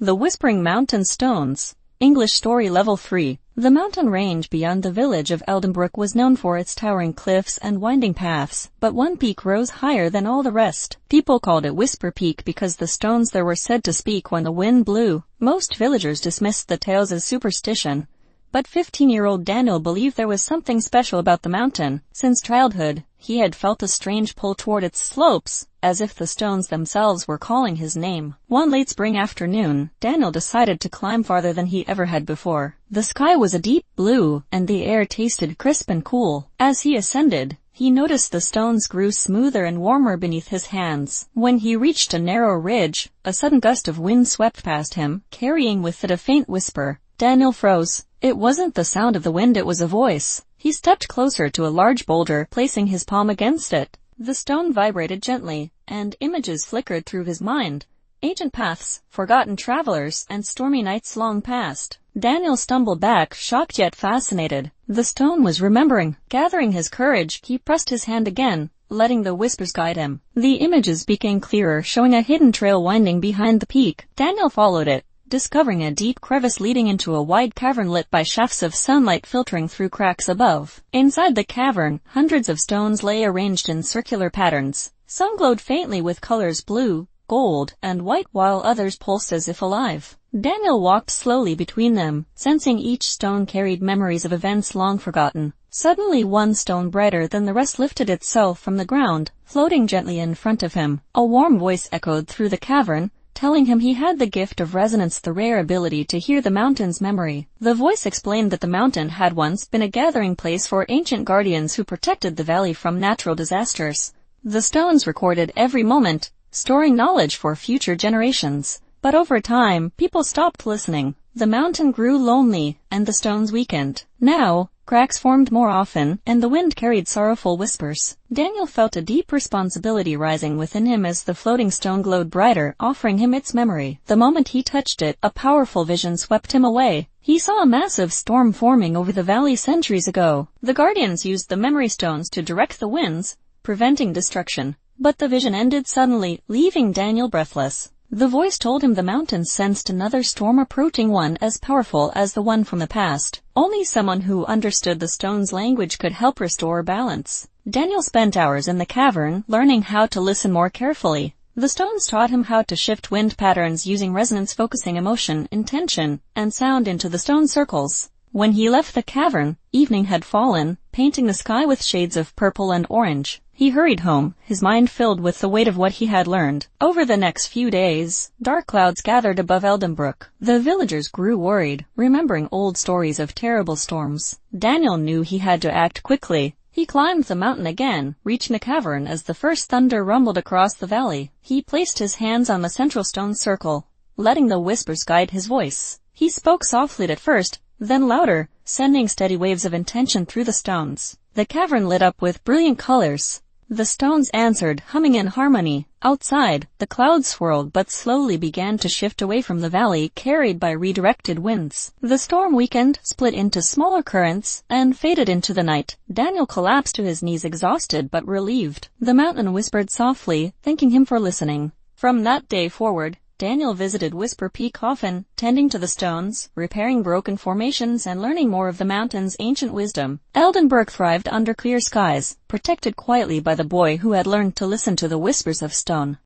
The Whispering Mountain Stones. English Story Level 3. The mountain range beyond the village of Eldenbrook was known for its towering cliffs and winding paths, but one peak rose higher than all the rest. People called it Whisper Peak because the stones there were said to speak when the wind blew. Most villagers dismissed the tales as superstition, but 15-year-old Daniel believed there was something special about the mountain. Since childhood, he had felt a strange pull toward its slopes, as if the stones themselves were calling his name. One late spring afternoon, Daniel decided to climb farther than he ever had before. The sky was a deep blue, and the air tasted crisp and cool. As he ascended, he noticed the stones grew smoother and warmer beneath his hands. When he reached a narrow ridge, a sudden gust of wind swept past him, carrying with it a faint whisper. Daniel froze. It wasn't the sound of the wind, it was a voice. He stepped closer to a large boulder, placing his palm against it. The stone vibrated gently, and images flickered through his mind. Ancient paths, forgotten travelers, and stormy nights long past. Daniel stumbled back, shocked yet fascinated. The stone was remembering. Gathering his courage, he pressed his hand again, letting the whispers guide him. The images became clearer, showing a hidden trail winding behind the peak. Daniel followed it, discovering a deep crevice leading into a wide cavern lit by shafts of sunlight filtering through cracks above. Inside the cavern, hundreds of stones lay arranged in circular patterns. Some glowed faintly with colors blue, gold, and white, while others pulsed as if alive. Daniel walked slowly between them, sensing each stone carried memories of events long forgotten. Suddenly one stone brighter than the rest lifted itself from the ground, floating gently in front of him. A warm voice echoed through the cavern, telling him he had the gift of resonance, the rare ability to hear the mountain's memory. The voice explained that the mountain had once been a gathering place for ancient guardians who protected the valley from natural disasters. The stones recorded every moment, storing knowledge for future generations. But over time, people stopped listening. The mountain grew lonely, and the stones weakened. Now, cracks formed more often, and the wind carried sorrowful whispers. Daniel felt a deep responsibility rising within him as the floating stone glowed brighter, offering him its memory. The moment he touched it, a powerful vision swept him away. He saw a massive storm forming over the valley centuries ago. The guardians used the memory stones to direct the winds, preventing destruction. But the vision ended suddenly, leaving Daniel breathless. The voice told him the mountains sensed another storm approaching, one as powerful as the one from the past. Only someone who understood the stone's language could help restore balance. Daniel spent hours in the cavern, learning how to listen more carefully. The stones taught him how to shift wind patterns using resonance, focusing emotion, intention, and sound into the stone circles. When he left the cavern, evening had fallen, painting the sky with shades of purple and orange. He hurried home, his mind filled with the weight of what he had learned. Over the next few days, dark clouds gathered above Eldenbrook. The villagers grew worried, remembering old stories of terrible storms. Daniel knew he had to act quickly. He climbed the mountain again, reaching the cavern as the first thunder rumbled across the valley. He placed his hands on the central stone circle, letting the whispers guide his voice. He spoke softly at first, then louder, sending steady waves of intention through the stones. The cavern lit up with brilliant colors. The stones answered, humming in harmony. Outside, the clouds swirled but slowly began to shift away from the valley, carried by redirected winds. The storm weakened, split into smaller currents, and faded into the night. Daniel collapsed to his knees, exhausted but relieved. The mountain whispered softly, thanking him for listening. From that day forward, Daniel visited Whisper Peak often, tending to the stones, repairing broken formations, and learning more of the mountain's ancient wisdom. Eldenbrook thrived under clear skies, protected quietly by the boy who had learned to listen to the whispers of stone.